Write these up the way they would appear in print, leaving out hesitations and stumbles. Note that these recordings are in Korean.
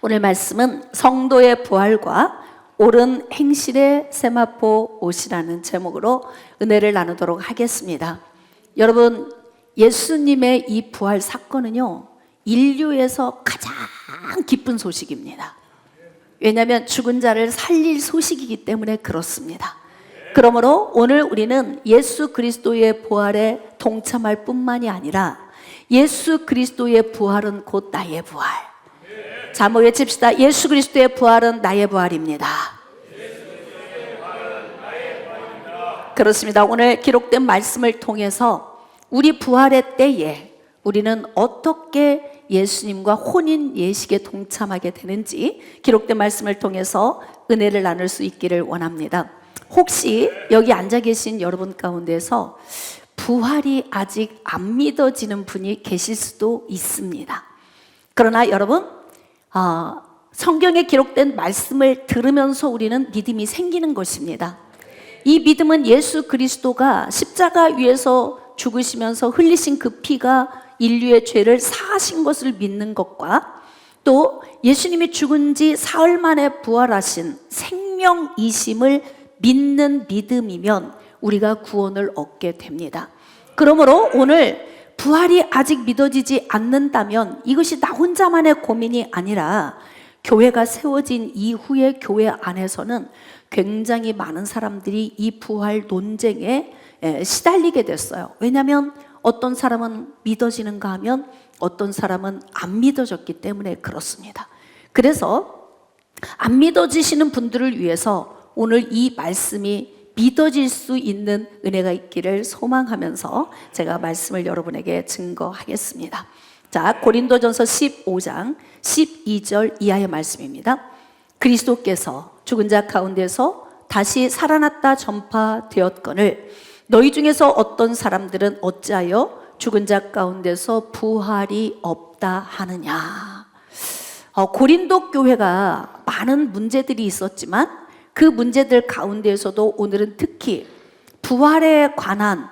오늘 말씀은 성도의 부활과 옳은 행실의 세마포 옷이라는 제목으로 은혜를 나누도록 하겠습니다. 여러분, 예수님의 이 부활 사건은요, 인류에서 가장 기쁜 소식입니다. 왜냐하면 죽은 자를 살릴 소식이기 때문에 그렇습니다. 그러므로 오늘 우리는 예수 그리스도의 부활에 동참할 뿐만이 아니라 예수 그리스도의 부활은 곧 나의 부활. 자, 한번 외칩시다. 예수 그리스도의 부활은 나의 부활입니다. 그렇습니다. 오늘 기록된 말씀을 통해서 우리 부활의 때에 우리는 어떻게 예수님과 혼인 예식에 동참하게 되는지 기록된 말씀을 통해서 은혜를 나눌 수 있기를 원합니다. 혹시 여기 앉아 계신 여러분 가운데서 부활이 아직 안 믿어지는 분이 계실 수도 있습니다. 그러나 여러분, 성경에 기록된 말씀을 들으면서 우리는 믿음이 생기는 것입니다. 이 믿음은 예수 그리스도가 십자가 위에서 죽으시면서 흘리신 그 피가 인류의 죄를 사하신 것을 믿는 것과 또 예수님이 죽은 지 사흘 만에 부활하신 생명이심을 믿는 믿음이면 우리가 구원을 얻게 됩니다. 그러므로 오늘 부활이 아직 믿어지지 않는다면 이것이 나 혼자만의 고민이 아니라 교회가 세워진 이후의 교회 안에서는 굉장히 많은 사람들이 이 부활 논쟁에 시달리게 됐어요. 왜냐하면 어떤 사람은 믿어지는가 하면 어떤 사람은 안 믿어졌기 때문에 그렇습니다. 그래서 안 믿어지시는 분들을 위해서 오늘 이 말씀이 믿어질 수 있는 은혜가 있기를 소망하면서 제가 말씀을 여러분에게 증거하겠습니다. 자, 고린도전서 15장 12절 이하의 말씀입니다. 그리스도께서 죽은 자 가운데서 다시 살아났다 전파되었거늘 너희 중에서 어떤 사람들은 어찌하여 죽은 자 가운데서 부활이 없다 하느냐. 고린도 교회가 많은 문제들이 있었지만 그 문제들 가운데에서도 오늘은 특히 부활에 관한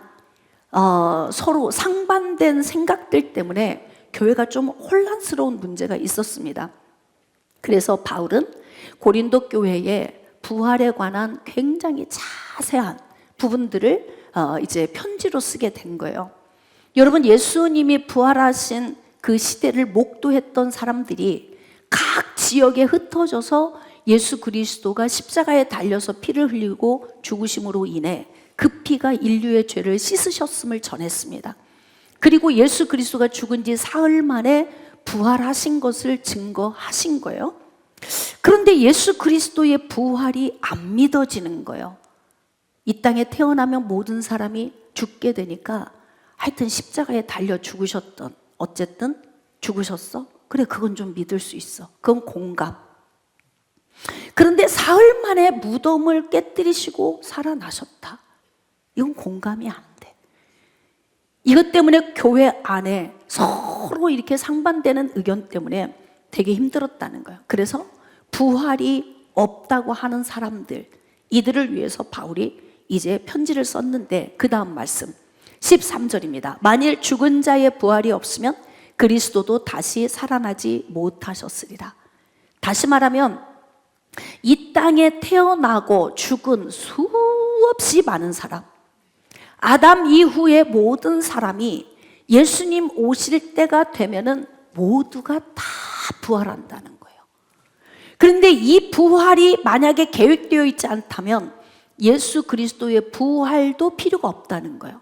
서로 상반된 생각들 때문에 교회가 좀 혼란스러운 문제가 있었습니다. 그래서 바울은 고린도 교회에 부활에 관한 굉장히 자세한 부분들을 이제 편지로 쓰게 된 거예요. 여러분, 예수님이 부활하신 그 시대를 목도했던 사람들이 각 지역에 흩어져서 예수 그리스도가 십자가에 달려서 피를 흘리고 죽으심으로 인해 그 피가 인류의 죄를 씻으셨음을 전했습니다. 그리고 예수 그리스도가 죽은 지 사흘 만에 부활하신 것을 증거하신 거예요. 그런데 예수 그리스도의 부활이 안 믿어지는 거예요. 이 땅에 태어나면 모든 사람이 죽게 되니까 하여튼 십자가에 달려 죽으셨던, 어쨌든 죽으셨어? 그래, 그건 좀 믿을 수 있어. 그건 공감. 그런데 사흘 만에 무덤을 깨뜨리시고 살아나셨다. 이건 공감이 안 돼. 이것 때문에 교회 안에 서로 이렇게 상반되는 의견 때문에 되게 힘들었다는 거예요. 그래서 부활이 없다고 하는 사람들, 이들을 위해서 바울이 이제 편지를 썼는데 그 다음 말씀 13절입니다. 만일 죽은 자의 부활이 없으면 그리스도도 다시 살아나지 못하셨으리라. 다시 말하면 이 땅에 태어나고 죽은 수없이 많은 사람, 아담 이후의 모든 사람이 예수님 오실 때가 되면은 모두가 다 부활한다는 거예요. 그런데 이 부활이 만약에 계획되어 있지 않다면 예수 그리스도의 부활도 필요가 없다는 거예요.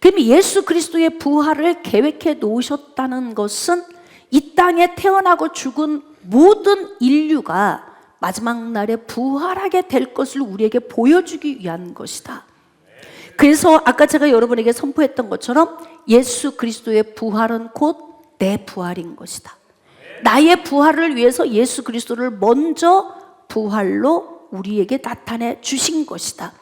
그럼 예수 그리스도의 부활을 계획해 놓으셨다는 것은 이 땅에 태어나고 죽은 모든 인류가 마지막 날에 부활하게 될 것을 우리에게 보여주기 위한 것이다. 그래서 아까 제가 여러분에게 선포했던 것처럼 예수 그리스도의 부활은 곧 내 부활인 것이다. 나의 부활을 위해서 예수 그리스도를 먼저 부활로 우리에게 나타내 주신 것이다.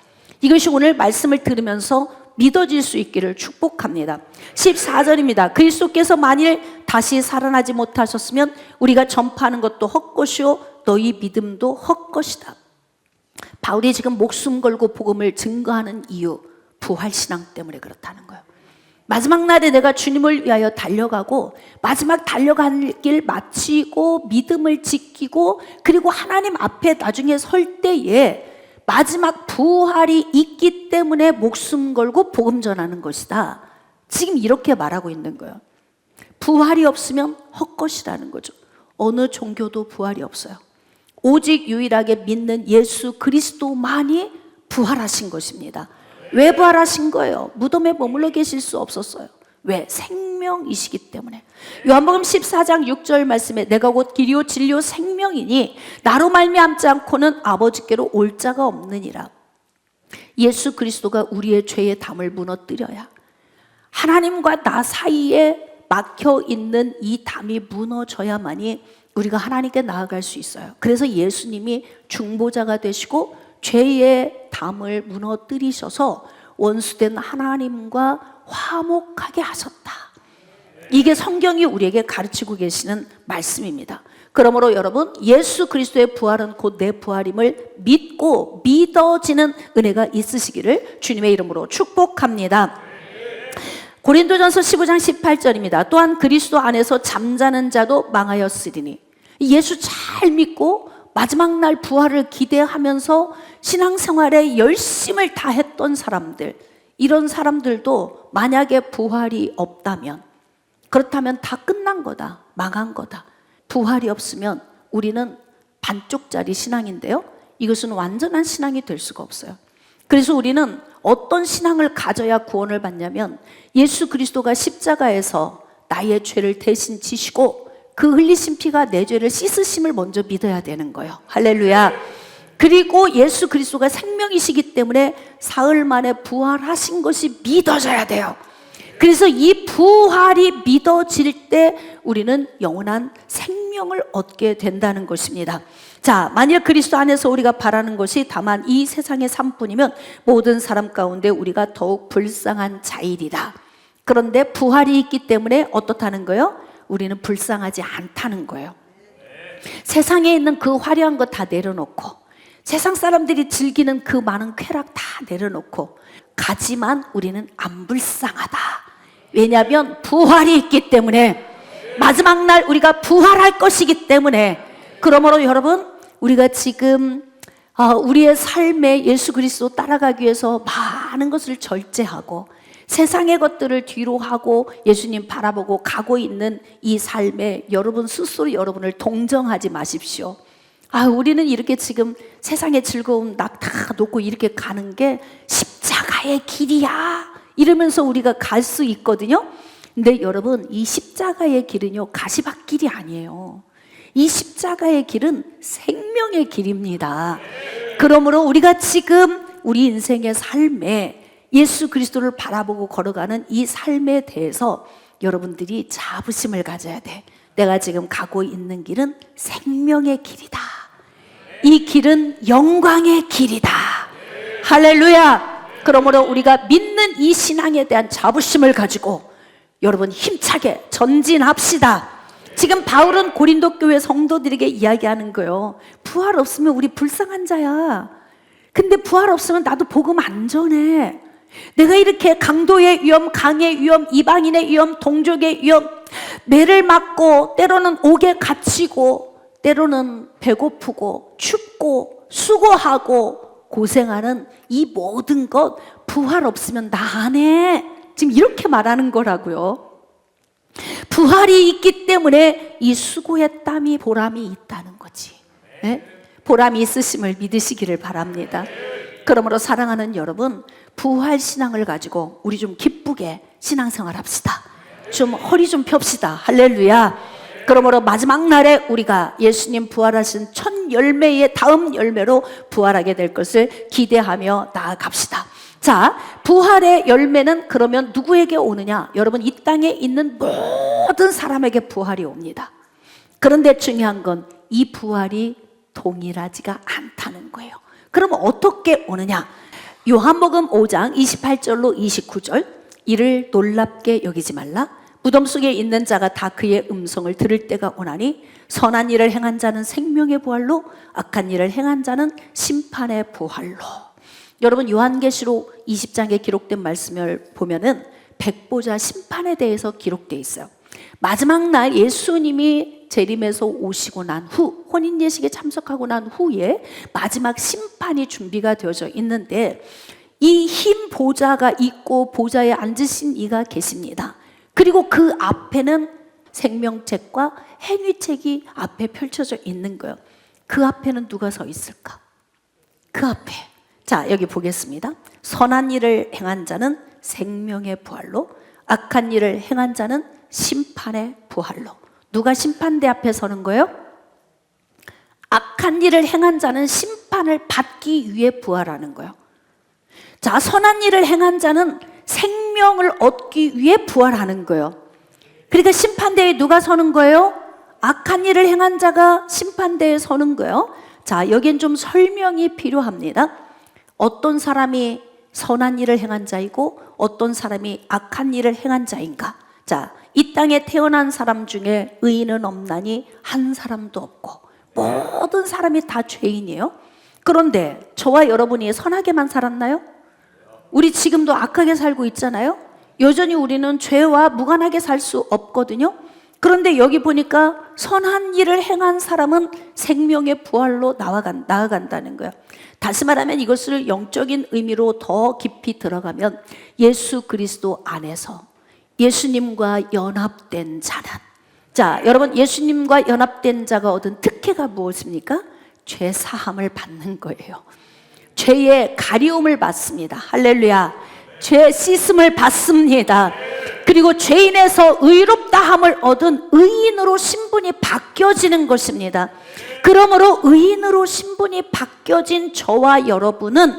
이것이 오늘 말씀을 들으면서 믿어질 수 있기를 축복합니다. 14절입니다. 그리스도께서 만일 다시 살아나지 못하셨으면 우리가 전파하는 것도 헛것이요 너희 믿음도 헛것이다. 바울이 지금 목숨 걸고 복음을 증거하는 이유, 부활신앙 때문에 그렇다는 거예요. 마지막 날에 내가 주님을 위하여 달려가고 마지막 달려갈 길 마치고 믿음을 지키고 그리고 하나님 앞에 나중에 설 때에 마지막 부활이 있기 때문에 목숨 걸고 복음 전하는 것이다. 지금 이렇게 말하고 있는 거예요. 부활이 없으면 헛것이라는 거죠. 어느 종교도 부활이 없어요. 오직 유일하게 믿는 예수 그리스도만이 부활하신 것입니다. 왜 부활하신 거예요? 무덤에 머물러 계실 수 없었어요. 왜? 생명이시기 때문에. 요한복음 14장 6절 말씀에 내가 곧 길이요 진리요 생명이니 나로 말미암지 않고는 아버지께로 올 자가 없느니라. 예수 그리스도가 우리의 죄의 담을 무너뜨려야, 하나님과 나 사이에 막혀 있는 이 담이 무너져야만이 우리가 하나님께 나아갈 수 있어요. 그래서 예수님이 중보자가 되시고 죄의 담을 무너뜨리셔서 원수된 하나님과 화목하게 하셨다. 이게 성경이 우리에게 가르치고 계시는 말씀입니다. 그러므로 여러분, 예수 그리스도의 부활은 곧 내 부활임을 믿고 믿어지는 은혜가 있으시기를 주님의 이름으로 축복합니다. 고린도전서 15장 18절입니다. 또한 그리스도 안에서 잠자는 자도 망하였으리니. 예수 잘 믿고 마지막 날 부활을 기대하면서 신앙생활에 열심을 다했던 사람들, 이런 사람들도 만약에 부활이 없다면, 그렇다면 다 끝난 거다, 망한 거다. 부활이 없으면 우리는 반쪽짜리 신앙인데요, 이것은 완전한 신앙이 될 수가 없어요. 그래서 우리는 어떤 신앙을 가져야 구원을 받냐면, 예수 그리스도가 십자가에서 나의 죄를 대신 지시고 그 흘리신 피가 내 죄를 씻으심을 먼저 믿어야 되는 거예요. 할렐루야. 그리고 예수 그리스도가 생명이시기 때문에 사흘 만에 부활하신 것이 믿어져야 돼요. 그래서 이 부활이 믿어질 때 우리는 영원한 생명을 얻게 된다는 것입니다. 자, 만일 그리스도 안에서 우리가 바라는 것이 다만 이 세상의 삶뿐이면 모든 사람 가운데 우리가 더욱 불쌍한 자이리라. 그런데 부활이 있기 때문에 어떻다는 거예요? 우리는 불쌍하지 않다는 거예요. 세상에 있는 그 화려한 거 다 내려놓고, 세상 사람들이 즐기는 그 많은 쾌락 다 내려놓고, 가지만 우리는 안 불쌍하다. 왜냐하면 부활이 있기 때문에, 마지막 날 우리가 부활할 것이기 때문에. 그러므로 여러분, 우리가 지금 우리의 삶에 예수 그리스도 따라가기 위해서 많은 것을 절제하고 세상의 것들을 뒤로 하고 예수님 바라보고 가고 있는 이 삶에 여러분 스스로 여러분을 동정하지 마십시오. 우리는 이렇게 지금 세상의 즐거움 다 놓고 이렇게 가는 게 십자가의 길이야 이러면서 우리가 갈 수 있거든요. 근데 여러분, 이 십자가의 길은요, 가시밭길이 아니에요. 이 십자가의 길은 생명의 길입니다. 그러므로 우리가 지금 우리 인생의 삶에 예수 그리스도를 바라보고 걸어가는 이 삶에 대해서 여러분들이 자부심을 가져야 돼. 내가 지금 가고 있는 길은 생명의 길이다. 이 길은 영광의 길이다. 할렐루야. 그러므로 우리가 믿는 이 신앙에 대한 자부심을 가지고 여러분 힘차게 전진합시다. 지금 바울은 고린도 교회 성도들에게 이야기하는 거예요. 부활 없으면 우리 불쌍한 자야. 근데 부활 없으면 나도 복음 안 전해. 내가 이렇게 강도의 위험, 강의 위험, 이방인의 위험, 동족의 위험, 매를 맞고 때로는 옥에 갇히고 때로는 배고프고 춥고 수고하고 고생하는 이 모든 것 부활 없으면 나 안 해. 지금 이렇게 말하는 거라고요. 부활이 있기 때문에 이 수고의 땀이 보람이 있다는 거지. 네? 보람이 있으심을 믿으시기를 바랍니다. 그러므로 사랑하는 여러분, 부활 신앙을 가지고 우리 좀 기쁘게 신앙생활 합시다. 좀 허리 좀 펴읍시다. 할렐루야. 그러므로 마지막 날에 우리가 예수님 부활하신 첫 열매의 다음 열매로 부활하게 될 것을 기대하며 나아갑시다. 자, 부활의 열매는 그러면 누구에게 오느냐? 여러분, 이 땅에 있는 모든 사람에게 부활이 옵니다. 그런데 중요한 건 이 부활이 동일하지가 않다는 거예요. 그러면 어떻게 오느냐? 요한복음 5장 28절로 29절, 이를 놀랍게 여기지 말라. 무덤 속에 있는 자가 다 그의 음성을 들을 때가 오나니 선한 일을 행한 자는 생명의 부활로, 악한 일을 행한 자는 심판의 부활로. 여러분, 요한계시록 20장에 기록된 말씀을 보면은 백보자 심판에 대해서 기록되어 있어요. 마지막 날 예수님이 재림에서 오시고 난 후, 혼인 예식에 참석하고 난 후에 마지막 심판이 준비가 되어져 있는데, 이 흰 보좌가 있고 보좌에 앉으신 이가 계십니다. 그리고 그 앞에는 생명책과 행위책이 앞에 펼쳐져 있는 거예요. 그 앞에는 누가 서 있을까? 그 앞에, 자, 여기 보겠습니다. 선한 일을 행한 자는 생명의 부활로, 악한 일을 행한 자는 심판의 부활로. 누가 심판대 앞에 서는 거예요? 악한 일을 행한 자는 심판을 받기 위해 부활하는 거예요. 자, 선한 일을 행한 자는 생명을 얻기 위해 부활하는 거예요. 그러니까 심판대에 누가 서는 거예요? 악한 일을 행한 자가 심판대에 서는 거예요. 자, 여기엔 좀 설명이 필요합니다. 어떤 사람이 선한 일을 행한 자이고 어떤 사람이 악한 일을 행한 자인가? 자, 이 땅에 태어난 사람 중에 의인은 없나니 한 사람도 없고 모든 사람이 다 죄인이에요. 그런데 저와 여러분이 선하게만 살았나요? 우리 지금도 악하게 살고 있잖아요. 여전히 우리는 죄와 무관하게 살 수 없거든요. 그런데 여기 보니까 선한 일을 행한 사람은 생명의 부활로 나아간다는 거예요. 다시 말하면 이것을 영적인 의미로 더 깊이 들어가면 예수 그리스도 안에서 예수님과 연합된 자는, 자, 여러분, 예수님과 연합된 자가 얻은 특혜가 무엇입니까? 죄 사함을 받는 거예요. 죄의 가리움을 받습니다. 할렐루야. 죄 씻음을 받습니다. 그리고 죄인에서 의롭다함을 얻은 의인으로 신분이 바뀌어지는 것입니다. 그러므로 의인으로 신분이 바뀌어진 저와 여러분은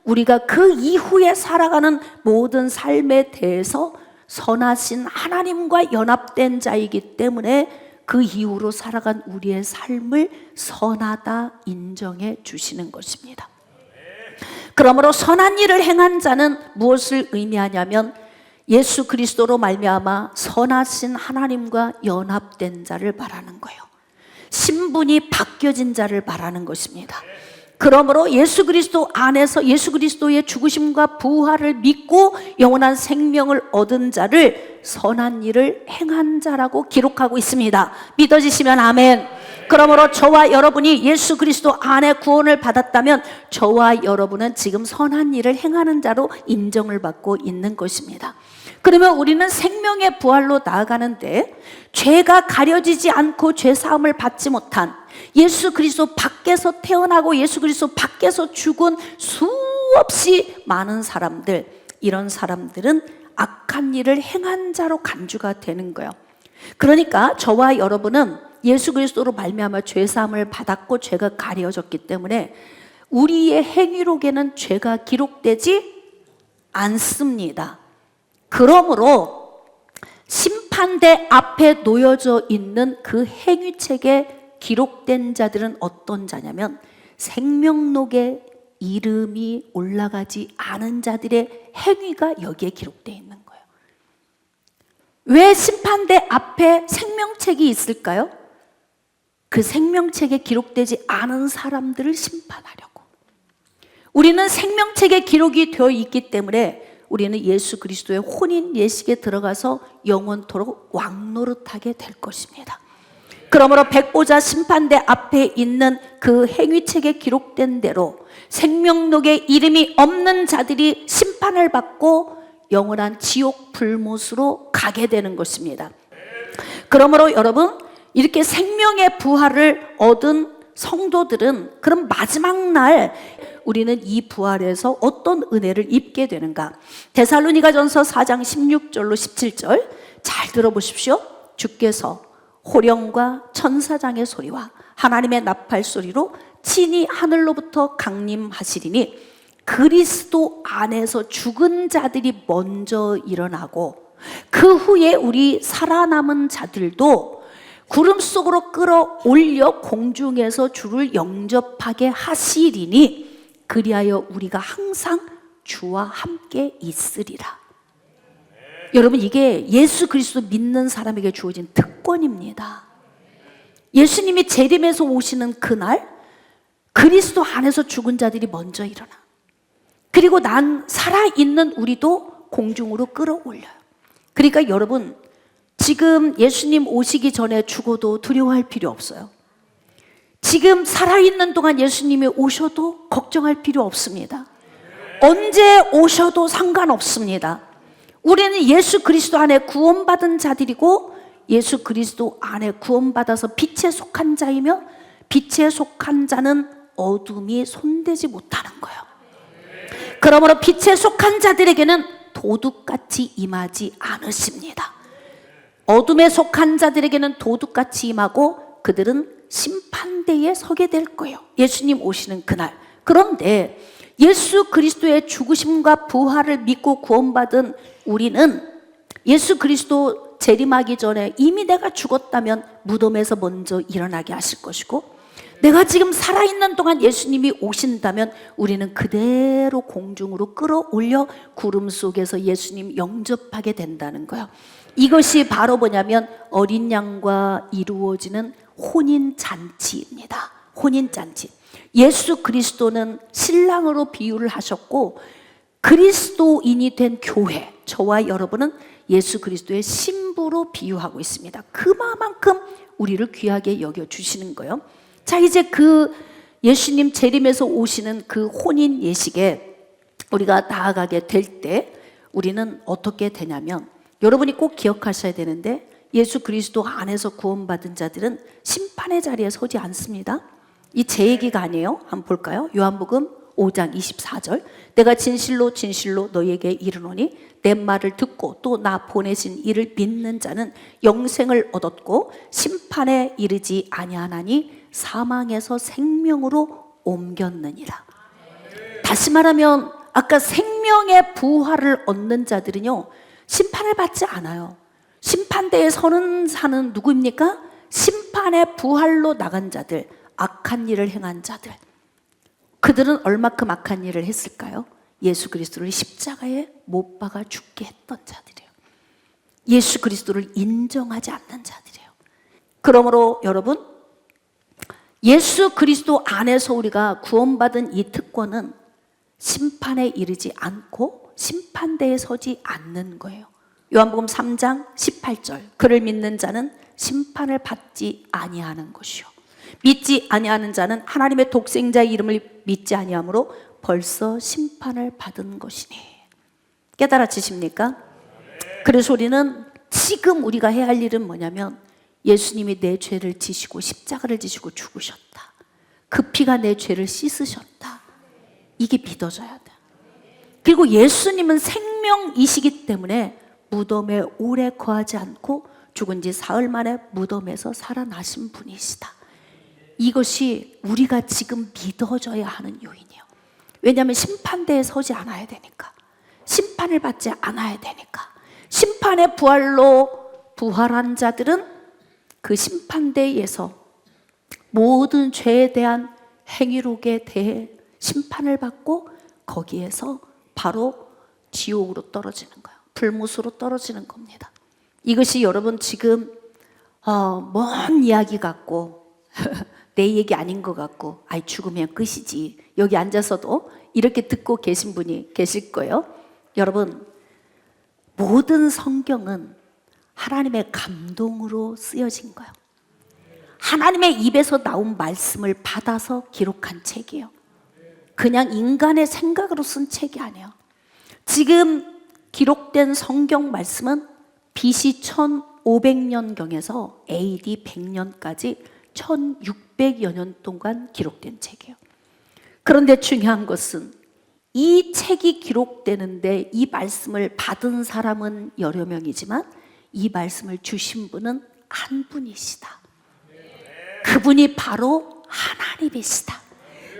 우리가 그 이후에 살아가는 모든 삶에 대해서 선하신 하나님과 연합된 자이기 때문에 그 이후로 살아간 우리의 삶을 선하다 인정해 주시는 것입니다. 그러므로 선한 일을 행한 자는 무엇을 의미하냐면 예수 그리스도로 말미암아 선하신 하나님과 연합된 자를 말하는 거예요. 신분이 바뀌어진 자를 말하는 것입니다. 그러므로 예수 그리스도 안에서 예수 그리스도의 죽으심과 부활을 믿고 영원한 생명을 얻은 자를 선한 일을 행한 자라고 기록하고 있습니다. 믿어지시면 아멘. 그러므로 저와 여러분이 예수 그리스도 안에 구원을 받았다면 저와 여러분은 지금 선한 일을 행하는 자로 인정을 받고 있는 것입니다. 그러면 우리는 생명의 부활로 나아가는데 죄가 가려지지 않고 죄 사함을 받지 못한 예수 그리스도 밖에서 태어나고 예수 그리스도 밖에서 죽은 수없이 많은 사람들, 이런 사람들은 악한 일을 행한 자로 간주가 되는 거예요. 그러니까 저와 여러분은 예수 그리스도로 말미암아 죄 사함을 받았고 죄가 가려졌기 때문에 우리의 행위록에는 죄가 기록되지 않습니다. 그러므로 심판대 앞에 놓여져 있는 그 행위책에 기록된 자들은 어떤 자냐면 생명록에 이름이 올라가지 않은 자들의 행위가 여기에 기록되어 있는 거예요. 왜 심판대 앞에 생명책이 있을까요? 그 생명책에 기록되지 않은 사람들을 심판하려고. 우리는 생명책에 기록이 되어 있기 때문에 우리는 예수 그리스도의 혼인 예식에 들어가서 영원토록 왕노릇하게 될 것입니다. 그러므로 백보자 심판대 앞에 있는 그 행위책에 기록된 대로 생명록에 이름이 없는 자들이 심판을 받고 영원한 지옥 불못으로 가게 되는 것입니다. 그러므로 여러분, 이렇게 생명의 부활을 얻은 성도들은 그럼 마지막 날 우리는 이 부활에서 어떤 은혜를 입게 되는가? 데살로니가전서 4장 16절로 17절 잘 들어보십시오. 주께서 호령과 천사장의 소리와 하나님의 나팔 소리로 친히 하늘로부터 강림하시리니 그리스도 안에서 죽은 자들이 먼저 일어나고 그 후에 우리 살아남은 자들도 구름 속으로 끌어올려 공중에서 주를 영접하게 하시리니 그리하여 우리가 항상 주와 함께 있으리라. 여러분, 이게 예수 그리스도 믿는 사람에게 주어진 특권입니다. 예수님이 재림에서 오시는 그날 그리스도 안에서 죽은 자들이 먼저 일어나. 그리고 난 살아있는 우리도 공중으로 끌어올려요. 그러니까 여러분, 지금 예수님 오시기 전에 죽어도 두려워할 필요 없어요. 지금 살아있는 동안 예수님이 오셔도 걱정할 필요 없습니다. 언제 오셔도 상관없습니다. 우리는 예수 그리스도 안에 구원받은 자들이고 예수 그리스도 안에 구원받아서 빛에 속한 자이며 빛에 속한 자는 어둠이 손대지 못하는 거예요. 그러므로 빛에 속한 자들에게는 도둑같이 임하지 않으십니다. 어둠에 속한 자들에게는 도둑같이 임하고 그들은 심판대에 서게 될 거예요. 예수님 오시는 그날. 그런데 예수 그리스도의 죽으심과 부활을 믿고 구원받은 우리는 예수 그리스도 재림하기 전에 이미 내가 죽었다면 무덤에서 먼저 일어나게 하실 것이고, 내가 지금 살아있는 동안 예수님이 오신다면 우리는 그대로 공중으로 끌어올려 구름 속에서 예수님 영접하게 된다는 거예요. 이것이 바로 뭐냐면 어린 양과 이루어지는 혼인잔치입니다. 혼인잔치. 예수 그리스도는 신랑으로 비유를 하셨고 그리스도인이 된 교회, 저와 여러분은 예수 그리스도의 신부로 비유하고 있습니다. 그만큼 우리를 귀하게 여겨주시는 거예요. 자, 이제 그 예수님 재림에서 오시는 그 혼인 예식에 우리가 나아가게 될 때 우리는 어떻게 되냐면, 여러분이 꼭 기억하셔야 되는데, 예수 그리스도 안에서 구원받은 자들은 심판의 자리에 서지 않습니다. 이 제 얘기가 아니에요. 한번 볼까요? 요한복음 5장 24절. 내가 진실로 진실로 너희에게 이르노니 내 말을 듣고 또 나 보내신 이를 믿는 자는 영생을 얻었고 심판에 이르지 아니하나니 사망에서 생명으로 옮겼느니라. 다시 말하면 아까 생명의 부활을 얻는 자들은요, 심판을 받지 않아요. 심판대에 서는 자는 누구입니까? 심판의 부활로 나간 자들, 악한 일을 행한 자들. 그들은 얼마큼 악한 일을 했을까요? 예수 그리스도를 십자가에 못 박아 죽게 했던 자들이에요. 예수 그리스도를 인정하지 않는 자들이에요. 그러므로 여러분, 예수 그리스도 안에서 우리가 구원받은 이 특권은 심판에 이르지 않고 심판대에 서지 않는 거예요. 요한복음 3장 18절. 그를 믿는 자는 심판을 받지 아니하는 것이요 믿지 아니하는 자는 하나님의 독생자의 이름을 믿지 아니하므로 벌써 심판을 받은 것이니. 깨달아지십니까? 그래서 우리는 지금 우리가 해야 할 일은 뭐냐면, 예수님이 내 죄를 지시고 십자가를 지시고 죽으셨다. 그 피가 내 죄를 씻으셨다. 이게 믿어져야 돼. 그리고 예수님은 생명이시기 때문에 무덤에 오래 거하지 않고 죽은 지 사흘 만에 무덤에서 살아나신 분이시다. 이것이 우리가 지금 믿어져야 하는 요인이에요. 왜냐하면 심판대에 서지 않아야 되니까. 심판을 받지 않아야 되니까. 심판의 부활로 부활한 자들은 그 심판대에서 모든 죄에 대한 행위록에 대해 심판을 받고 거기에서 바로 지옥으로 떨어지는 거예요. 불못으로 떨어지는 겁니다. 이것이 여러분 지금 먼 이야기 같고 내 얘기 아닌 것 같고, 아이 죽으면 끝이지, 여기 앉아서도 이렇게 듣고 계신 분이 계실 거예요. 여러분, 모든 성경은 하나님의 감동으로 쓰여진 거예요. 하나님의 입에서 나온 말씀을 받아서 기록한 책이에요. 그냥 인간의 생각으로 쓴 책이 아니에요. 지금 기록된 성경 말씀은 BC 1500년경에서 AD 100년까지 1600여 년 동안 기록된 책이에요. 그런데 중요한 것은 이 책이 기록되는데 이 말씀을 받은 사람은 여러 명이지만 이 말씀을 주신 분은 한 분이시다. 그분이 바로 하나님이시다.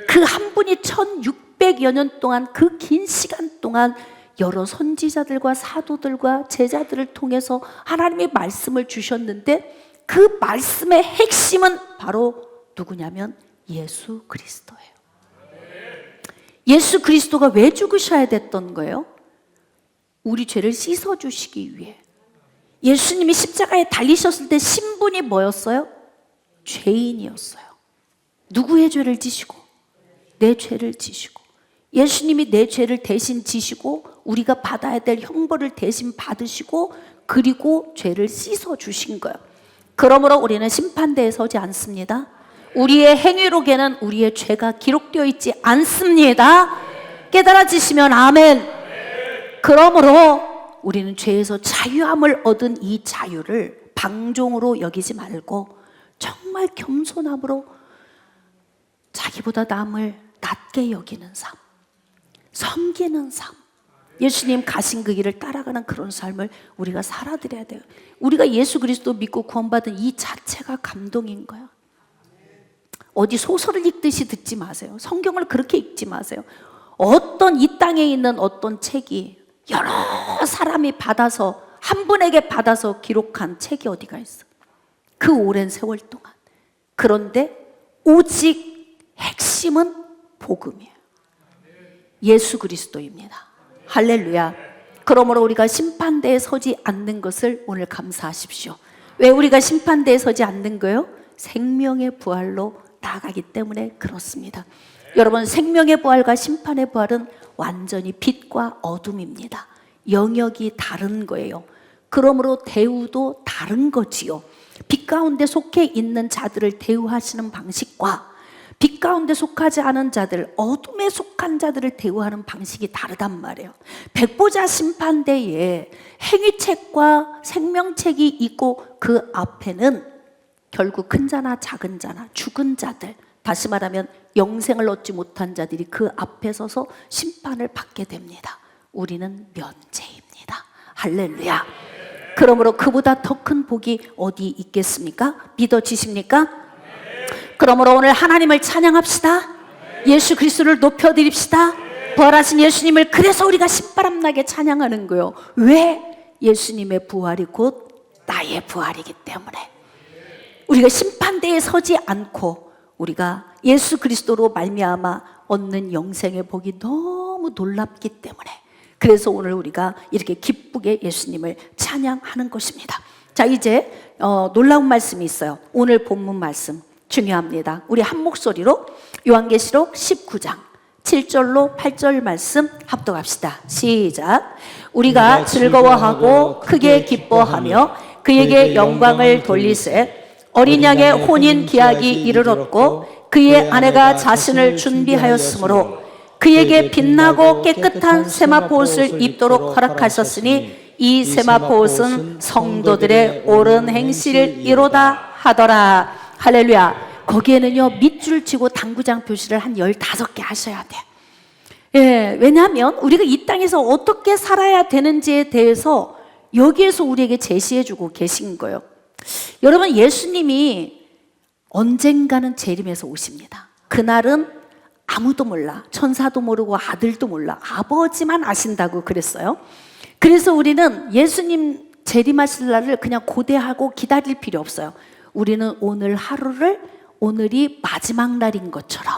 그 한 분이 1600여 년 동안, 그 긴 시간 동안 여러 선지자들과 사도들과 제자들을 통해서 하나님의 말씀을 주셨는데, 그 말씀의 핵심은 바로 누구냐면 예수 그리스도예요. 예수 그리스도가 왜 죽으셔야 됐던 거예요? 우리 죄를 씻어주시기 위해. 예수님이 십자가에 달리셨을 때 신분이 뭐였어요? 죄인이었어요. 누구의 죄를 지시고? 내 죄를 지시고. 예수님이 내 죄를 대신 지시고 우리가 받아야 될 형벌을 대신 받으시고 그리고 죄를 씻어 주신 거예요. 그러므로 우리는 심판대에 서지 않습니다. 우리의 행위록에는 우리의 죄가 기록되어 있지 않습니다. 깨달아지시면 아멘. 그러므로 우리는 죄에서 자유함을 얻은 이 자유를 방종으로 여기지 말고 정말 겸손함으로 자기보다 남을 낮게 여기는 삶, 섬기는 삶, 예수님 가신 그 길을 따라가는 그런 삶을 우리가 살아드려야 돼요. 우리가 예수 그리스도 믿고 구원받은 이 자체가 감동인 거야. 어디 소설을 읽듯이 듣지 마세요. 성경을 그렇게 읽지 마세요. 어떤 이 땅에 있는 어떤 책이 여러 사람이 받아서 한 분에게 받아서 기록한 책이 어디가 있어? 그 오랜 세월 동안. 그런데 오직 핵심은 복음이에요. 예수 그리스도입니다. 할렐루야. 그러므로 우리가 심판대에 서지 않는 것을 오늘 감사하십시오. 왜 우리가 심판대에 서지 않는 거예요? 생명의 부활로 나아가기 때문에 그렇습니다. 여러분, 생명의 부활과 심판의 부활은 완전히 빛과 어둠입니다. 영역이 다른 거예요. 그러므로 대우도 다른 거지요. 빛 가운데 속해 있는 자들을 대우하시는 방식과 빛 가운데 속하지 않은 자들, 어둠에 속한 자들을 대우하는 방식이 다르단 말이에요. 백보자 심판대에 행위책과 생명책이 있고 그 앞에는 결국 큰 자나 작은 자나 죽은 자들, 다시 말하면 영생을 얻지 못한 자들이 그 앞에 서서 심판을 받게 됩니다. 우리는 면제입니다. 할렐루야. 그러므로 그보다 더 큰 복이 어디 있겠습니까? 믿어지십니까? 그러므로 오늘 하나님을 찬양합시다. 예수 그리스도를 높여드립시다. 부활하신 예수님을, 그래서 우리가 신바람나게 찬양하는 거예요. 왜? 예수님의 부활이 곧 나의 부활이기 때문에. 우리가 심판대에 서지 않고 우리가 예수 그리스도로 말미암아 얻는 영생의 복이 너무 놀랍기 때문에, 그래서 오늘 우리가 이렇게 기쁘게 예수님을 찬양하는 것입니다. 자, 이제 놀라운 말씀이 있어요. 오늘 본문 말씀 중요합니다. 우리 한 목소리로 요한계시록 19장 7절로 8절 말씀 합독합시다. 시작. 우리가 즐거워하고 크게 기뻐하며 그에게 영광을 돌리세. 어린 양의 혼인 기약이 이르렀고 그의 아내가 자신을 준비하였으므로 그에게 빛나고 깨끗한 세마포 옷을 입도록 허락하셨으니 이 세마포 옷은 성도들의 옳은 행실을 이루다 하더라. 할렐루야. 거기에는요, 밑줄 치고 당구장 표시를 한 15개 하셔야 돼. 예, 왜냐하면 우리가 이 땅에서 어떻게 살아야 되는지에 대해서 여기에서 우리에게 제시해주고 계신 거예요. 여러분, 예수님이 언젠가는 재림해서 오십니다. 그날은 아무도 몰라. 천사도 모르고 아들도 몰라. 아버지만 아신다고 그랬어요. 그래서 우리는 예수님 재림하실 날을 그냥 고대하고 기다릴 필요 없어요. 우리는 오늘 하루를 오늘이 마지막 날인 것처럼,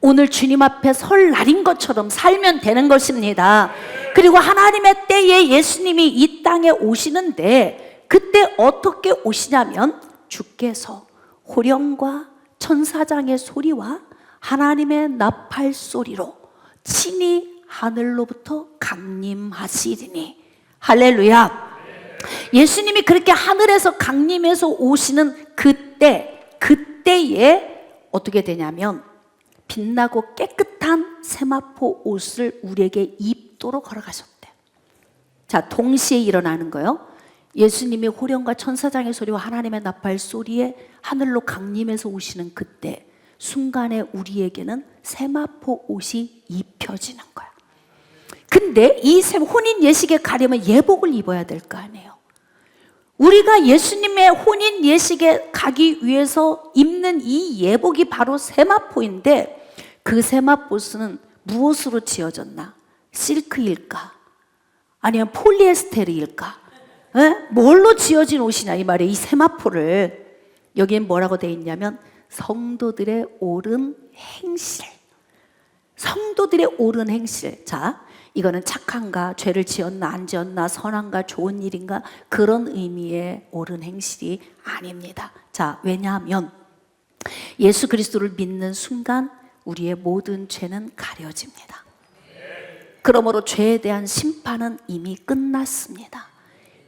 오늘 주님 앞에 설 날인 것처럼 살면 되는 것입니다. 그리고 하나님의 때에 예수님이 이 땅에 오시는데, 그때 어떻게 오시냐면 주께서 호령과 천사장의 소리와 하나님의 나팔 소리로 친히 하늘로부터 강림하시리니. 할렐루야. 예수님이 그렇게 하늘에서 강림해서 오시는 그때에 어떻게 되냐면 빛나고 깨끗한 세마포 옷을 우리에게 입도록 허락하셨대. 자, 동시에 일어나는 거예요. 예수님이 호령과 천사장의 소리와 하나님의 나팔 소리에 하늘로 강림해서 오시는 그때 순간에 우리에게는 세마포 옷이 입혀지는 거야. 근데 이 혼인 예식에 가려면 예복을 입어야 될 거 아니에요. 우리가 예수님의 혼인 예식에 가기 위해서 입는 이 예복이 바로 세마포인데, 그 세마포는 무엇으로 지어졌나? 실크일까? 아니면 폴리에스테르일까? 뭘로 지어진 옷이냐 이 말이에요. 이 세마포를. 여기엔 뭐라고 되어 있냐면 성도들의 옳은 행실. 성도들의 옳은 행실. 자, 이거는 착한가, 죄를 지었나 안 지었나, 선한가 좋은 일인가, 그런 의미의 옳은 행실이 아닙니다. 자, 왜냐하면 예수 그리스도를 믿는 순간 우리의 모든 죄는 가려집니다. 그러므로 죄에 대한 심판은 이미 끝났습니다.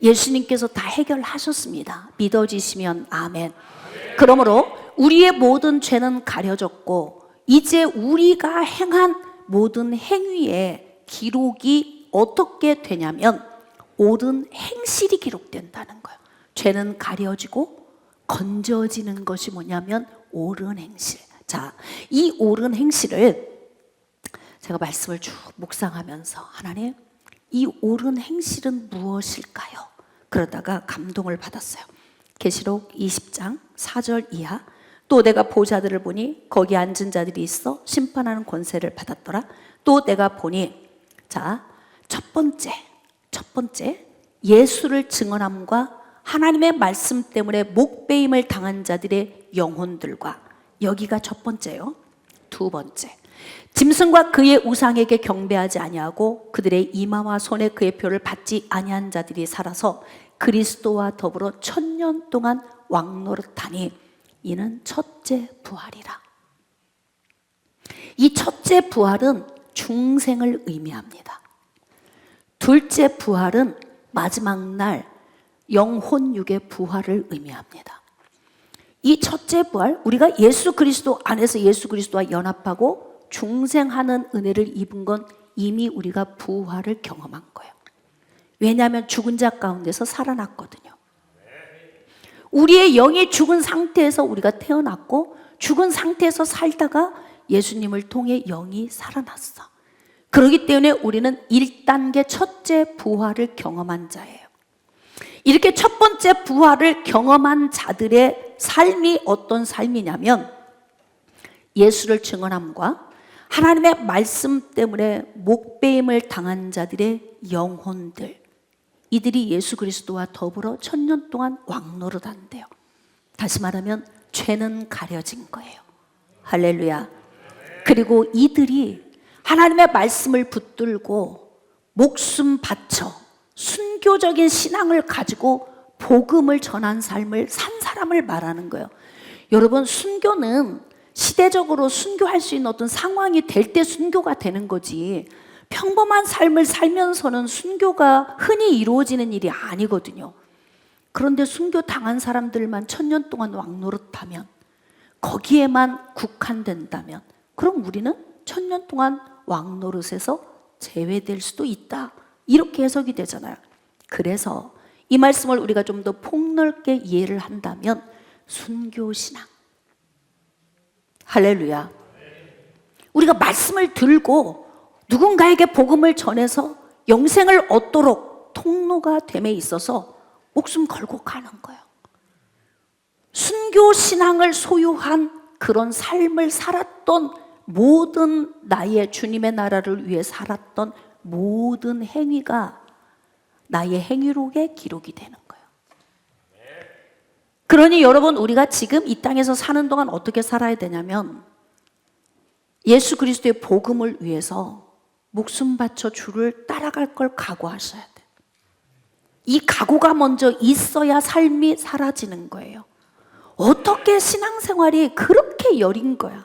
예수님께서 다 해결하셨습니다. 믿어지시면 아멘. 그러므로 우리의 모든 죄는 가려졌고 이제 우리가 행한 모든 행위의 기록이 어떻게 되냐면 옳은 행실이 기록된다는 거예요. 죄는 가려지고 건져지는 것이 뭐냐면 옳은 행실. 자, 이 옳은 행실을 제가 말씀을 쭉 묵상하면서 하나님, 이 옳은 행실은 무엇일까요? 그러다가 감동을 받았어요. 계시록 20장 4절 이하. 또 내가 보좌들을 보니 거기 앉은 자들이 있어 심판하는 권세를 받았더라. 또 내가 보니, 자, 첫 번째 예수를 증언함과 하나님의 말씀 때문에 목배임을 당한 자들의 영혼들과, 여기가 첫 번째요. 두 번째, 짐승과 그의 우상에게 경배하지 아니하고 그들의 이마와 손에 그의 표를 받지 아니한 자들이 살아서 그리스도와 더불어 1000년 동안 왕노릇하니 이는 첫째 부활이라. 이 첫째 부활은 중생을 의미합니다. 둘째 부활은 마지막 날 영혼육의 부활을 의미합니다. 이 첫째 부활, 우리가 예수 그리스도 안에서 예수 그리스도와 연합하고 중생하는 은혜를 입은 건 이미 우리가 부활을 경험한 거예요. 왜냐하면 죽은 자 가운데서 살아났거든요. 우리의 영이 죽은 상태에서 우리가 태어났고 죽은 상태에서 살다가 예수님을 통해 영이 살아났어. 그렇기 때문에 우리는 1단계 첫째 부활을 경험한 자예요. 이렇게 첫 번째 부활을 경험한 자들의 삶이 어떤 삶이냐면 예수를 증언함과 하나님의 말씀 때문에 목배임을 당한 자들의 영혼들, 이들이 예수 그리스도와 더불어 1000년 동안 왕노릇한대요. 다시 말하면 죄는 가려진 거예요. 할렐루야. 그리고 이들이 하나님의 말씀을 붙들고 목숨 바쳐 순교적인 신앙을 가지고 복음을 전한 삶을 산 사람을 말하는 거예요. 여러분, 순교는 시대적으로 순교할 수 있는 어떤 상황이 될 때 순교가 되는 거지, 평범한 삶을 살면서는 순교가 흔히 이루어지는 일이 아니거든요. 그런데 순교 당한 사람들만 1000년 동안 왕노릇하면, 거기에만 국한된다면, 그럼 우리는 1000년 동안 왕노릇에서 제외될 수도 있다, 이렇게 해석이 되잖아요. 그래서 이 말씀을 우리가 좀 더 폭넓게 이해를 한다면 순교신앙, 할렐루야, 우리가 말씀을 들고 누군가에게 복음을 전해서 영생을 얻도록 통로가 됨에 있어서 목숨 걸고 가는 거예요. 순교신앙을 소유한 그런 삶을 살았던 모든, 나의 주님의 나라를 위해 살았던 모든 행위가 나의 행위록에 기록이 되는 거예요. 그러니 여러분, 우리가 지금 이 땅에서 사는 동안 어떻게 살아야 되냐면 예수 그리스도의 복음을 위해서 목숨 바쳐 주를 따라갈 걸 각오하셔야 돼요. 이 각오가 먼저 있어야 삶이 사라지는 거예요. 어떻게 신앙생활이 그렇게 여린 거야.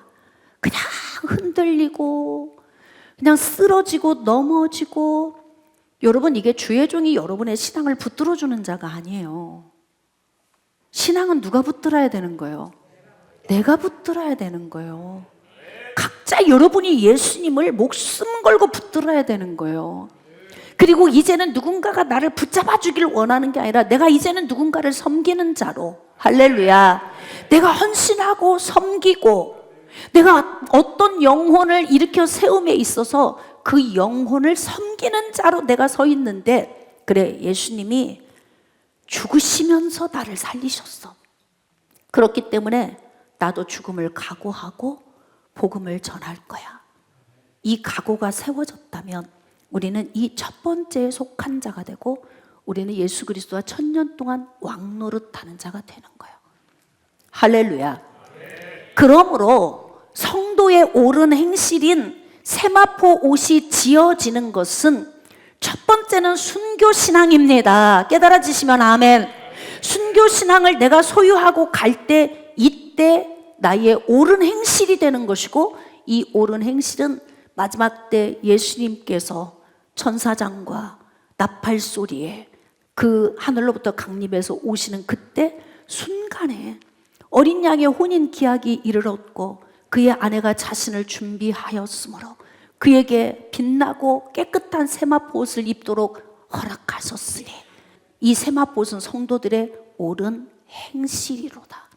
그냥 흔들리고 그냥 쓰러지고 넘어지고. 여러분, 이게 주의 종이 여러분의 신앙을 붙들어주는 자가 아니에요. 신앙은 누가 붙들어야 되는 거예요? 내가 붙들어야 되는 거예요. 각자 여러분이 예수님을 목숨 걸고 붙들어야 되는 거예요. 그리고 이제는 누군가가 나를 붙잡아 주길 원하는 게 아니라 내가 이제는 누군가를 섬기는 자로, 할렐루야, 내가 헌신하고 섬기고 내가 어떤 영혼을 일으켜 세움에 있어서 그 영혼을 섬기는 자로 내가 서 있는데, 그래, 예수님이 죽으시면서 나를 살리셨어. 그렇기 때문에 나도 죽음을 각오하고 복음을 전할 거야. 이 각오가 세워졌다면 우리는 이 첫 번째에 속한 자가 되고 우리는 예수 그리스도와 1000년 동안 왕노릇하는 자가 되는 거예요. 할렐루야. 그러므로 성도의 옳은 행실인 세마포 옷이 지어지는 것은 첫 번째는 순교신앙입니다. 깨달아지시면 아멘. 순교신앙을 내가 소유하고 갈 때, 이때 나의 옳은 행실이 되는 것이고, 이 옳은 행실은 마지막 때 예수님께서 천사장과 나팔 소리에 그 하늘로부터 강림해서 오시는 그때 순간에 어린 양의 혼인 기약이 이르렀고 그의 아내가 자신을 준비하였으므로 그에게 빛나고 깨끗한 세마포 옷을 입도록 허락하셨으니 이 세마포 옷은 성도들의 옳은 행실이로다.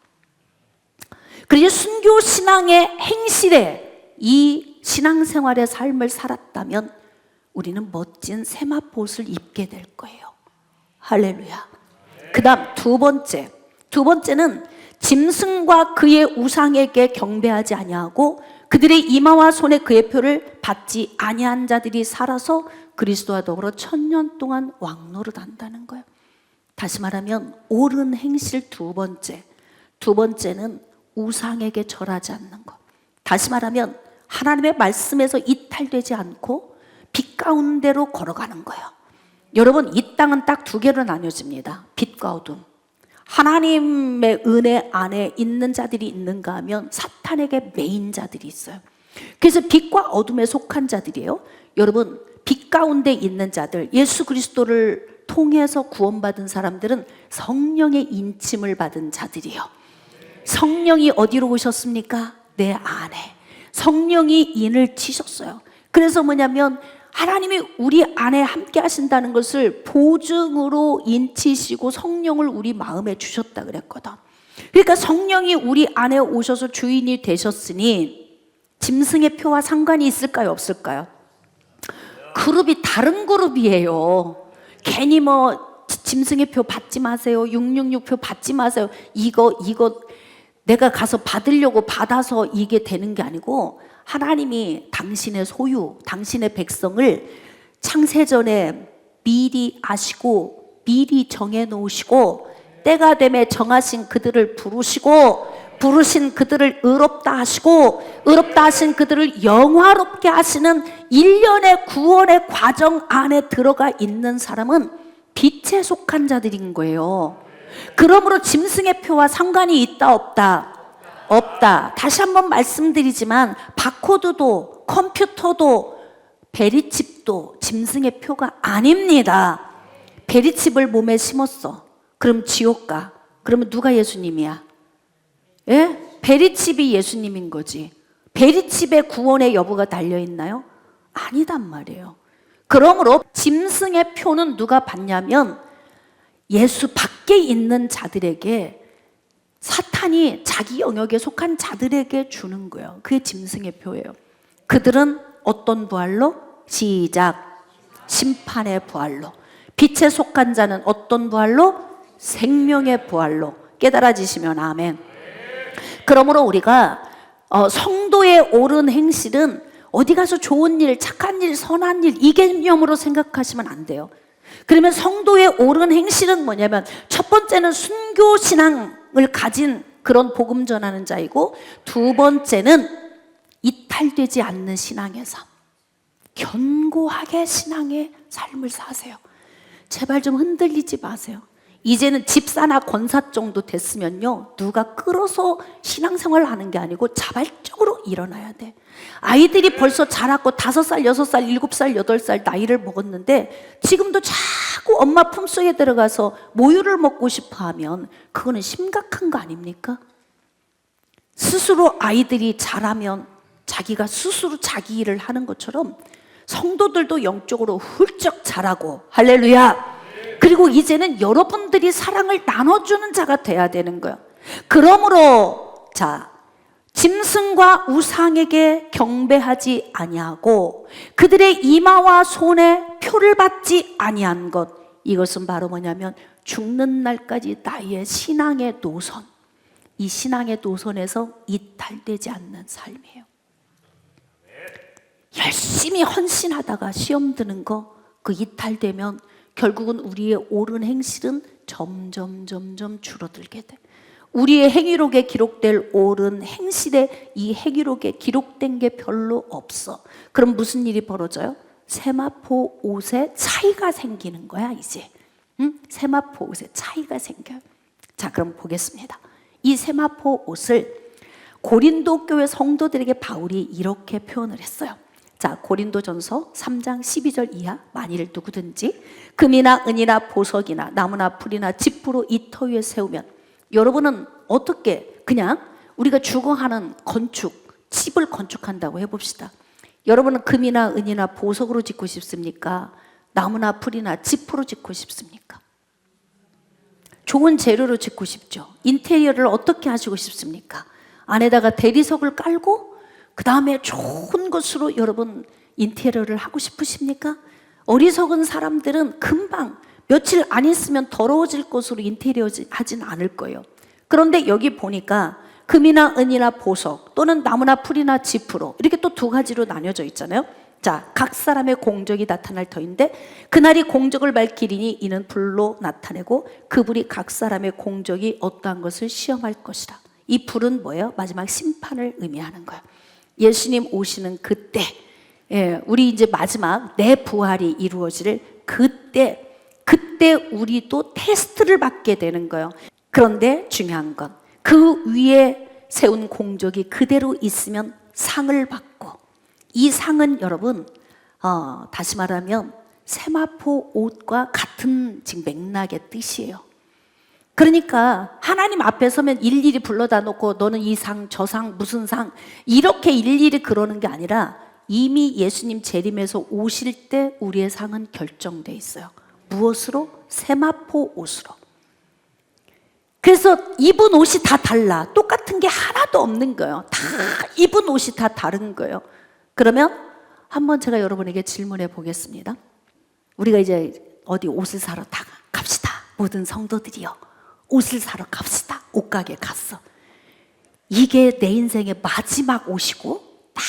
그래서 순교 신앙의 행실에 이 신앙생활의 삶을 살았다면 우리는 멋진 세마포 옷을 입게 될 거예요. 할렐루야. 그 다음 두 번째는 짐승과 그의 우상에게 경배하지 아니하고 그들의 이마와 손에 그의 표를 받지 아니한 자들이 살아서 그리스도와 더불어 1000년 동안 왕노릇한다는 거예요. 다시 말하면 옳은 행실 두 번째는 우상에게 절하지 않는 것. 다시 말하면 하나님의 말씀에서 이탈되지 않고 빛 가운데로 걸어가는 거예요. 여러분, 이 땅은 딱 두 개로 나뉘어집니다. 빛과 어둠. 하나님의 은혜 안에 있는 자들이 있는가 하면 사탄에게 매인 자들이 있어요. 그래서 빛과 어둠에 속한 자들이에요. 여러분, 빛 가운데 있는 자들, 예수 그리스도를 통해서 구원받은 사람들은 성령의 인침을 받은 자들이에요. 성령이 어디로 오셨습니까? 내 안에. 성령이 인을 치셨어요. 그래서 뭐냐면 하나님이 우리 안에 함께 하신다는 것을 보증으로 인치시고 성령을 우리 마음에 주셨다 그랬거든. 그러니까 성령이 우리 안에 오셔서 주인이 되셨으니 짐승의 표와 상관이 있을까요? 없을까요? 그룹이 다른 그룹이에요. 괜히 뭐 짐승의 표 받지 마세요. 666표 받지 마세요. 이거 내가 가서 받으려고 받아서 이게 되는 게 아니고 하나님이 당신의 소유, 당신의 백성을 창세전에 미리 아시고 미리 정해놓으시고 때가 되매 정하신 그들을 부르신 그들을 의롭다 하시고 의롭다 하신 그들을 영화롭게 하시는 일련의 구원의 과정 안에 들어가 있는 사람은 빛에 속한 자들인 거예요. 그러므로 짐승의 표와 상관이 있다 없다? 없다. 다시 한번 말씀드리지만 바코드도 컴퓨터도 베리칩도 짐승의 표가 아닙니다. 베리칩을 몸에 심었어. 그럼 지옥 가. 그러면 누가 예수님이야? 예? 베리칩이 예수님인 거지. 베리칩에 구원의 여부가 달려있나요? 아니단 말이에요. 그러므로 짐승의 표는 누가 받냐면 예수 밖에 있는 자들에게 사탄이 자기 영역에 속한 자들에게 주는 거예요. 그게 짐승의 표예요. 그들은 어떤 부활로? 시작. 심판의 부활로. 빛에 속한 자는 어떤 부활로? 생명의 부활로. 깨달아지시면 아멘. 그러므로 우리가 성도의 옳은 행실은 어디 가서 좋은 일, 착한 일, 선한 일 이 개념으로 생각하시면 안 돼요. 그러면 성도의 옳은 행실은 뭐냐면 첫 번째는 순교 신앙을 가진 그런 복음 전하는 자이고 두 번째는 이탈되지 않는 신앙의 삶. 견고하게 신앙의 삶을 사세요. 제발 좀 흔들리지 마세요. 이제는 집사나 권사 정도 됐으면요 누가 끌어서 신앙생활을 하는 게 아니고 자발적으로 일어나야 돼. 아이들이 벌써 자랐고 5살, 6살, 7살, 8살 나이를 먹었는데 지금도 자꾸 엄마 품속에 들어가서 모유를 먹고 싶어 하면 그거는 심각한 거 아닙니까? 스스로 아이들이 자라면 자기가 스스로 자기 일을 하는 것처럼 성도들도 영적으로 훌쩍 자라고 할렐루야. 그리고 이제는 여러분들이 사랑을 나눠주는 자가 돼야 되는 거예요. 그러므로 짐승과 우상에게 경배하지 아니하고 그들의 이마와 손에 표를 받지 아니한 것, 이것은 바로 뭐냐면 죽는 날까지 나의 신앙의 노선, 이 신앙의 노선에서 이탈되지 않는 삶이에요. 열심히 헌신하다가 시험 드는 거, 그 이탈되면 결국은 우리의 옳은 행실은 점점 줄어들게 돼. 우리의 행위록에 기록될 옳은 행실에 이 행위록에 기록된 게 별로 없어. 그럼 무슨 일이 벌어져요? 세마포 옷에 차이가 생기는 거야 이제. 세마포 옷에 차이가 생겨요. 자, 그럼 보겠습니다. 이 세마포 옷을 고린도 교회 성도들에게 바울이 이렇게 표현을 했어요. 자, 고린도전서 3장 12절 이하, 만일 누구든지 금이나 은이나 보석이나 나무나 풀이나 지푸로 이 터 위에 세우면, 여러분은 어떻게 그냥 우리가 주거하는 건축, 집을 건축한다고 해봅시다. 여러분은 금이나 은이나 보석으로 짓고 싶습니까? 나무나 풀이나 지푸로 짓고 싶습니까? 좋은 재료로 짓고 싶죠. 인테리어를 어떻게 하시고 싶습니까? 안에다가 대리석을 깔고 그 다음에 좋은 것으로 여러분 인테리어를 하고 싶으십니까? 어리석은 사람들은 금방 며칠 안 있으면 더러워질 것으로 인테리어 하진 않을 거예요. 그런데 여기 보니까 금이나 은이나 보석 또는 나무나 풀이나 지푸로 이렇게 또 두 가지로 나뉘어져 있잖아요. 자, 각 사람의 공적이 나타날 터인데 그날이 공적을 밝히리니 이는 불로 나타내고 그 불이 각 사람의 공적이 어떠한 것을 시험할 것이라. 이 불은 뭐예요? 마지막 심판을 의미하는 거예요. 예수님 오시는 그때, 우리 이제 마지막 내 부활이 이루어질 그때 우리도 테스트를 받게 되는 거예요. 그런데 중요한 건 그 위에 세운 공적이 그대로 있으면 상을 받고, 이 상은 여러분 다시 말하면 세마포 옷과 같은 지금 맥락의 뜻이에요. 그러니까 하나님 앞에 서면 일일이 불러다 놓고 너는 이 상, 저 상, 무슨 상 이렇게 일일이 그러는 게 아니라 이미 예수님 재림에서 오실 때 우리의 상은 결정돼 있어요. 무엇으로? 세마포 옷으로. 그래서 입은 옷이 다 달라. 똑같은 게 하나도 없는 거예요. 다 입은 옷이 다 다른 거예요. 그러면 한번 제가 여러분에게 질문해 보겠습니다. 우리가 이제 어디 옷을 사러 갑시다. 모든 성도들이요, 옷을 사러 갑시다. 옷가게 갔어. 이게 내 인생의 마지막 옷이고 딱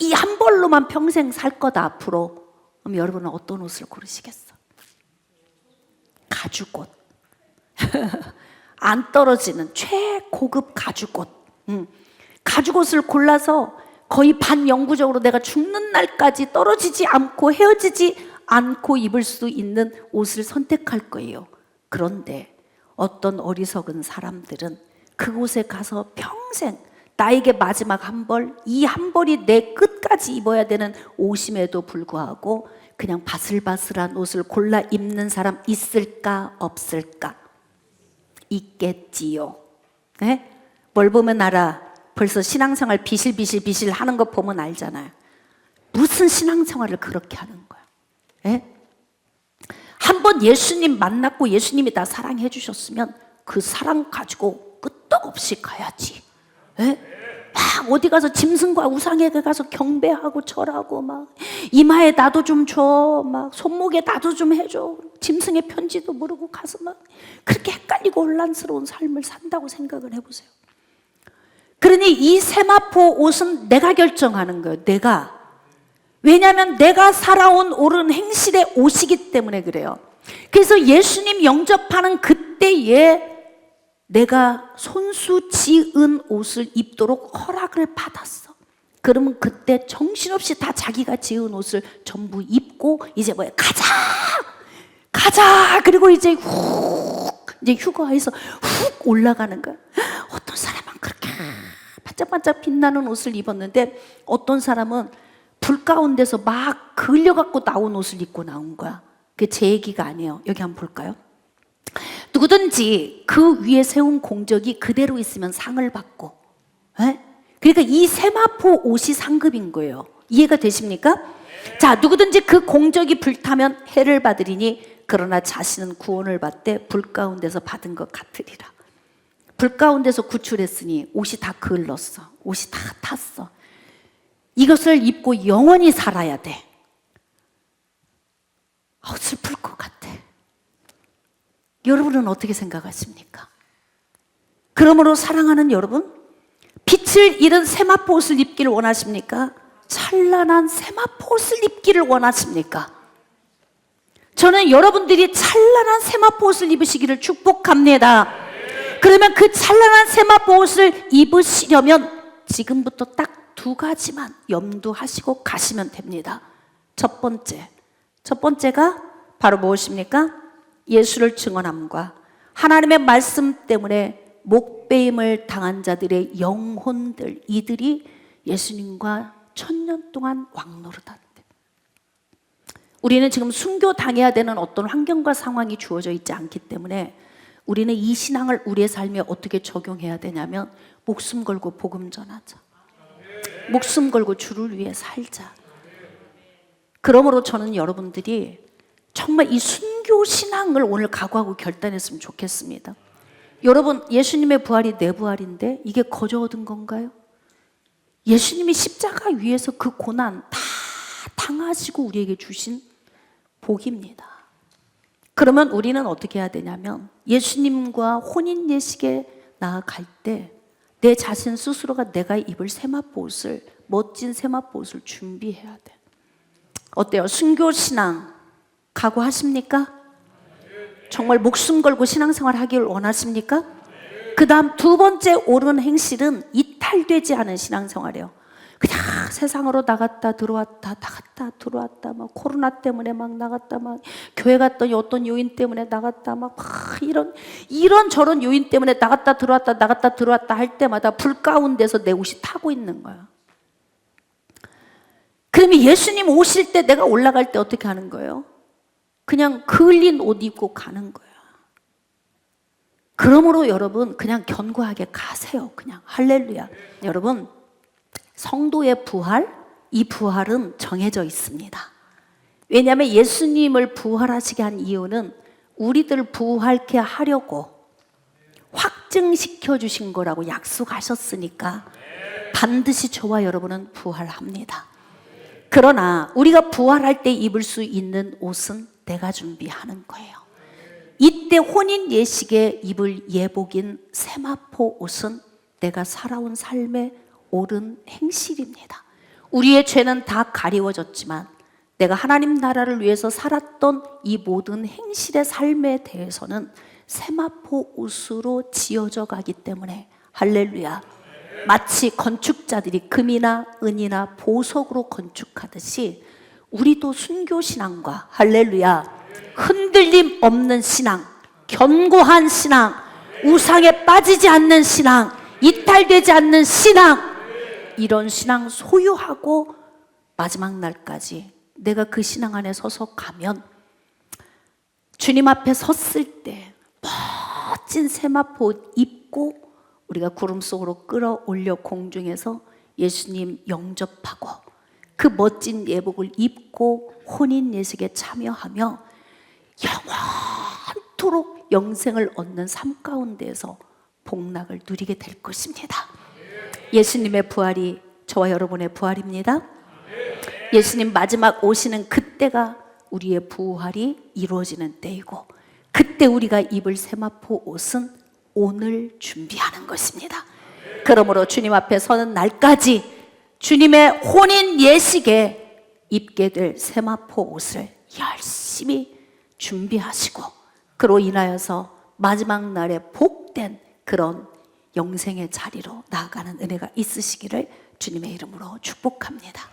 이 한 벌로만 평생 살 거다 앞으로. 그럼 여러분은 어떤 옷을 고르시겠어? 가죽옷. 안 떨어지는 최고급 가죽옷. 가죽옷을 골라서 거의 반영구적으로 내가 죽는 날까지 떨어지지 않고 헤어지지 않고 입을 수 있는 옷을 선택할 거예요. 그런데 어떤 어리석은 사람들은 그곳에 가서 평생 나에게 마지막 한 벌, 이 한 벌이 내 끝까지 입어야 되는 옷임에도 불구하고 그냥 바슬바슬한 옷을 골라 입는 사람 있을까 없을까? 있겠지요. 네? 뭘 보면 알아? 벌써 신앙생활 비실비실 하는 거 보면 알잖아요. 무슨 신앙생활을 그렇게 하는 거야? 네? 한번 예수님 만났고 예수님이 나 사랑해 주셨으면 그 사랑 가지고 끄떡없이 가야지. 네? 막 어디 가서 짐승과 우상에게 가서 경배하고 절하고 막 이마에 나도 좀 줘, 막 손목에 나도 좀 해줘. 짐승의 편지도 모르고 가서 막 그렇게 헷갈리고 혼란스러운 삶을 산다고 생각을 해보세요. 그러니 이 세마포 옷은 내가 결정하는 거예요. 내가. 왜냐하면 내가 살아온 옳은 행실의 옷이기 때문에 그래요. 그래서 예수님 영접하는 그때에 내가 손수 지은 옷을 입도록 허락을 받았어. 그러면 그때 정신없이 다 자기가 지은 옷을 전부 입고 이제 뭐야? 가자. 그리고 이제 이제 휴가에서 훅 올라가는 거야. 어떤 사람은 그렇게 반짝반짝 빛나는 옷을 입었는데 어떤 사람은 불 가운데서 막 걸려갖고 나온 옷을 입고 나온 거야. 그게 제 얘기가 아니에요. 여기 한번 볼까요? 누구든지 그 위에 세운 공적이 그대로 있으면 상을 받고, 그러니까 이 세마포 옷이 상급인 거예요. 이해가 되십니까? 자, 누구든지 그 공적이 불타면 해를 받으리니 그러나 자신은 구원을 받되 불 가운데서 받은 것 같으리라. 불 가운데서 구출했으니 옷이 다 걸렀어. 옷이 다 탔어. 이것을 입고 영원히 살아야 돼. 슬플 것 같아. 여러분은 어떻게 생각하십니까? 그러므로 사랑하는 여러분, 빛을 잃은 세마포 옷을 입기를 원하십니까? 찬란한 세마포 옷을 입기를 원하십니까? 저는 여러분들이 찬란한 세마포 옷을 입으시기를 축복합니다. 그러면 그 찬란한 세마포 옷을 입으시려면 지금부터 딱 두 가지만 염두하시고 가시면 됩니다. 첫 번째가 바로 무엇입니까? 예수를 증언함과 하나님의 말씀 때문에 목배임을 당한 자들의 영혼들, 이들이 예수님과 1000년 동안 왕노릇한대. 우리는 지금 순교당해야 되는 어떤 환경과 상황이 주어져 있지 않기 때문에 우리는 이 신앙을 우리의 삶에 어떻게 적용해야 되냐면 목숨 걸고 복음 전하자. 목숨 걸고 주를 위해 살자. 그러므로 저는 여러분들이 정말 이 순교 신앙을 오늘 각오하고 결단했으면 좋겠습니다. 여러분, 예수님의 부활이 내 부활인데 이게 거저 얻은 건가요? 예수님이 십자가 위에서 그 고난 다 당하시고 우리에게 주신 복입니다. 그러면 우리는 어떻게 해야 되냐면 예수님과 혼인 예식에 나아갈 때 내 자신 스스로가 내가 입을 세마포옷을, 멋진 세마포옷을 준비해야 돼. 어때요? 순교 신앙 각오하십니까? 정말 목숨 걸고 신앙생활 하기를 원하십니까? 그 다음 두 번째 옳은 행실은 이탈되지 않은 신앙생활이에요. 그냥 세상으로 나갔다 들어왔다 나갔다 들어왔다, 막 코로나 때문에 막 나갔다, 막 교회 갔더니 어떤 요인 때문에 나갔다, 막 이런 저런 요인 때문에 나갔다 들어왔다 할 때마다 불 가운데서 내 옷이 타고 있는 거야. 그러면 예수님 오실 때 내가 올라갈 때 어떻게 하는 거예요? 그냥 그을린 옷 입고 가는 거야. 그러므로 여러분 그냥 견고하게 가세요. 그냥 할렐루야. 여러분, 성도의 부활, 이 부활은 정해져 있습니다. 왜냐하면 예수님을 부활하시게 한 이유는 우리들 부활케 하려고 확증시켜 주신 거라고 약속하셨으니까 반드시 저와 여러분은 부활합니다. 그러나 우리가 부활할 때 입을 수 있는 옷은 내가 준비하는 거예요. 이때 혼인 예식에 입을 예복인 세마포 옷은 내가 살아온 삶의 옳은 행실입니다. 우리의 죄는 다 가리워졌지만 내가 하나님 나라를 위해서 살았던 이 모든 행실의 삶에 대해서는 세마포 옷으로 지어져 가기 때문에 할렐루야. 마치 건축자들이 금이나 은이나 보석으로 건축하듯이 우리도 순교신앙과 할렐루야, 흔들림 없는 신앙, 견고한 신앙, 우상에 빠지지 않는 신앙, 이탈되지 않는 신앙, 이런 신앙 소유하고 마지막 날까지 내가 그 신앙 안에 서서 가면 주님 앞에 섰을 때 멋진 세마포 입고 우리가 구름 속으로 끌어올려 공중에서 예수님 영접하고 그 멋진 예복을 입고 혼인 예식에 참여하며 영원토록 영생을 얻는 삶 가운데에서 복락을 누리게 될 것입니다. 예수님의 부활이 저와 여러분의 부활입니다. 예수님 마지막 오시는 그때가 우리의 부활이 이루어지는 때이고, 그때 우리가 입을 세마포 옷은 오늘 준비하는 것입니다. 그러므로 주님 앞에 서는 날까지 주님의 혼인 예식에 입게 될 세마포 옷을 열심히 준비하시고 그로 인하여서 마지막 날에 복된 그런 영생의 자리로 나아가는 은혜가 있으시기를 주님의 이름으로 축복합니다.